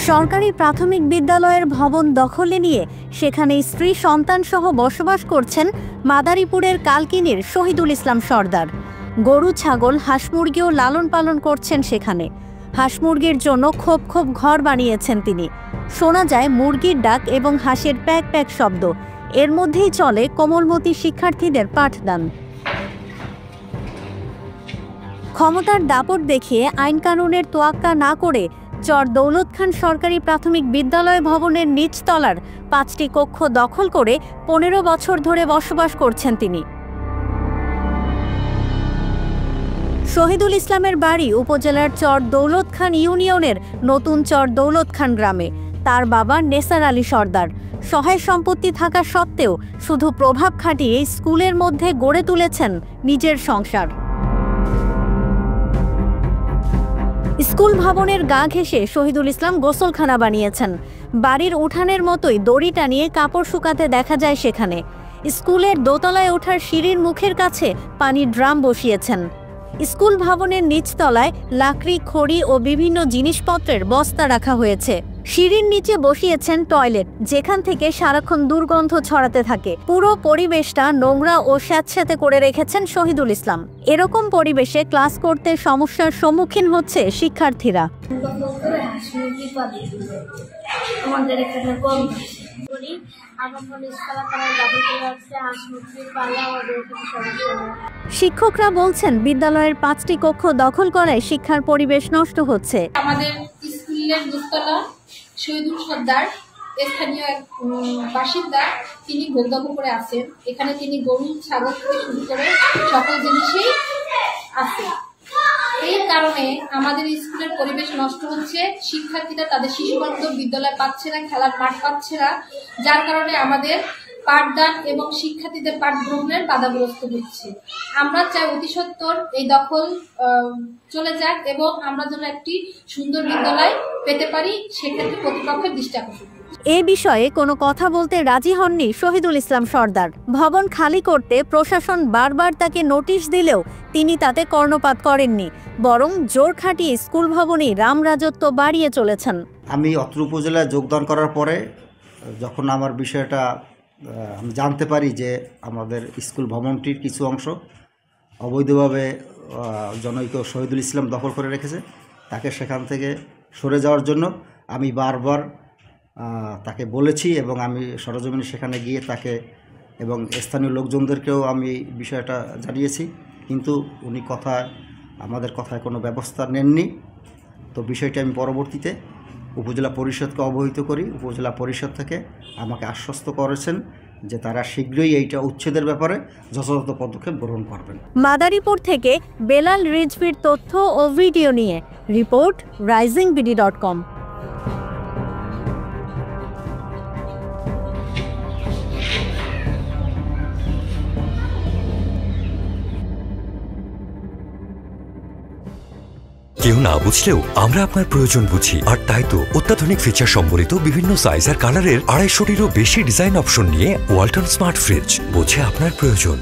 সরকারি প্রাথমিক বিদ্যালয়ের ভবন দখলে নিয়ে সেখানে স্ত্রী সন্তান সহ বসবাস করছেন মাদারীপুরের কালকিনির শহীদুল ইসলাম সর্দার। গরু, ছাগল, হাঁস মুরগিও লালন পালন করছেন সেখানে। হাঁস মুরগির জন্য খোপ খোপ ঘর বানিয়েছেন তিনি। শোনা যায় মুরগির ডাক এবং হাঁসের প্যাক প্যাক শব্দ। এর মধ্যেই চলে কোমলমতি শিক্ষার্থীদের পাঠদান। ক্ষমতার দাপট দেখিয়ে আইন কানুনের তোয়াক্কা না করে চর দৌলত খান সরকারি প্রাথমিক বিদ্যালয় ভবনের নিচতলার 5টি কক্ষ দখল করে 15 বছর ধরে বসবাস করছেন তিনি। শহীদুল ইসলামের বাড়ি উপজেলার চর দৌলত খান ইউনিয়নের নতুন চর দৌলত খান গ্রামে। তার বাবা নেসার আলী সর্দার। সহায় সম্পত্তি থাকা সত্ত্বেও শুধু প্রভাব খাটিয়ে স্কুলের মধ্যে গড়ে তুলেছেন নিজের সংসার। স্কুল ভবনের গা ঘেঁষে শহীদুল ইসলাম গোসলখানা বানিয়েছেন। বাড়ির উঠানের মতোই দড়ি টানিয়ে কাপড় শুকাতে দেখা যায় সেখানে। স্কুলের দোতলায় ওঠার সিঁড়ির মুখের কাছে পানির ড্রাম বসিয়েছেন। স্কুল ভবনের নিচতলায় লাকড়ি, খড়ি ও বিভিন্ন জিনিসপত্রের বস্তা রাখা হয়েছে। সিঁড়ির নিচে বসিয়েছেন টয়লেট, যেখান থেকে সারাক্ষণ দুর্গন্ধ ছড়াতে থাকে। পুরো পরিবেশটা নোংরা ও স্যাঁতস্যাঁতে করে রেখেছেন শহীদুল ইসলাম। এরকম পরিবেশে ক্লাস করতে সমস্যার সম্মুখীন হচ্ছে শিক্ষার্থীরা। শিক্ষকরা বলছেন বিদ্যালয়ের 5টি কক্ষ দখল করায় শিক্ষার পরিবেশ নষ্ট হচ্ছে। আমাদের স্কুলের দোতলা শহীদুল সর্দার স্থানীয় এক বাসিন্দা, তিনি ভোগদক্ষ করে আছেন। এখানে তিনি গরু, ছাগল থেকে শুরু করে সকল জিনিসই আছে। এই কারণে আমাদের স্কুলের পরিবেশ নষ্ট হচ্ছে। শিক্ষার্থীরা তাদের শিশুবান্ধব বিদ্যালয় পাচ্ছে না, খেলার মাঠ পাচ্ছে না, যার কারণে আমাদের পাঠদান এবং শিক্ষার্থীদের পাঠ গ্রহণের বাধাগ্রস্ত হচ্ছে। আমরা চাই অতি সত্বর এই দখল চলে যাক এবং আমরা যেন একটি সুন্দর বিদ্যালয় পেতে পারি, সেক্ষেত্রে কর্তৃপক্ষের দৃষ্টি আকর্ষণ। এ বিষয়ে কোনো কথা বলতে রাজি হননি শহীদুল ইসলাম সর্দার। ভবন খালি করতে প্রশাসন বারবার তাকে নোটিশ দিলেও তিনি তাতে কর্ণপাত করেননি, বরং জোর খাটিয়ে স্কুল ভবনেই রামরাজত্ব বাড়িয়ে চলেছেন। আমি অত্র উপজেলায় যোগদান করার পরে যখন আমার বিষয়টা আমি জানতে পারি যে আমাদের স্কুল ভবনটির কিছু অংশ অবৈধভাবে জনৈক শহীদুল ইসলাম দখল করে রেখেছে, তাকে সেখান থেকে সরে যাওয়ার জন্য আমি বারবার তাকে বলেছি এবং আমি সরজমিনে সেখানে গিয়ে তাকে এবং স্থানীয় লোকজনদেরকেও আমি বিষয়টা জানিয়েছি, কিন্তু উনি আমাদের কথায় কোনো ব্যবস্থা নেননি। তো বিষয়টি আমি পরবর্তীতে উপজেলা পরিষদকে অবহিত করি। উপজেলা পরিষদ থেকে আমাকে আশ্বস্ত করেছেন যে তারা শীঘ্রই এইটা উচ্ছেদের ব্যাপারে যথাযথ পদক্ষেপ গ্রহণ করবেন। মাদারীপুর থেকে বেলাল রিজভির তথ্য ও ভিডিও নিয়ে রিপোর্ট risingBD.com। কেউ না বুঝলেও আমরা আপনার প্রয়োজন বুঝি, আর তাই তো অত্যাধুনিক ফিচার সম্বলিত বিভিন্ন সাইজ আর কালারের 250-টিরও বেশি ডিজাইন অপশন নিয়ে ওয়ালটন স্মার্ট ফ্রিজ বোঝে আপনার প্রয়োজন।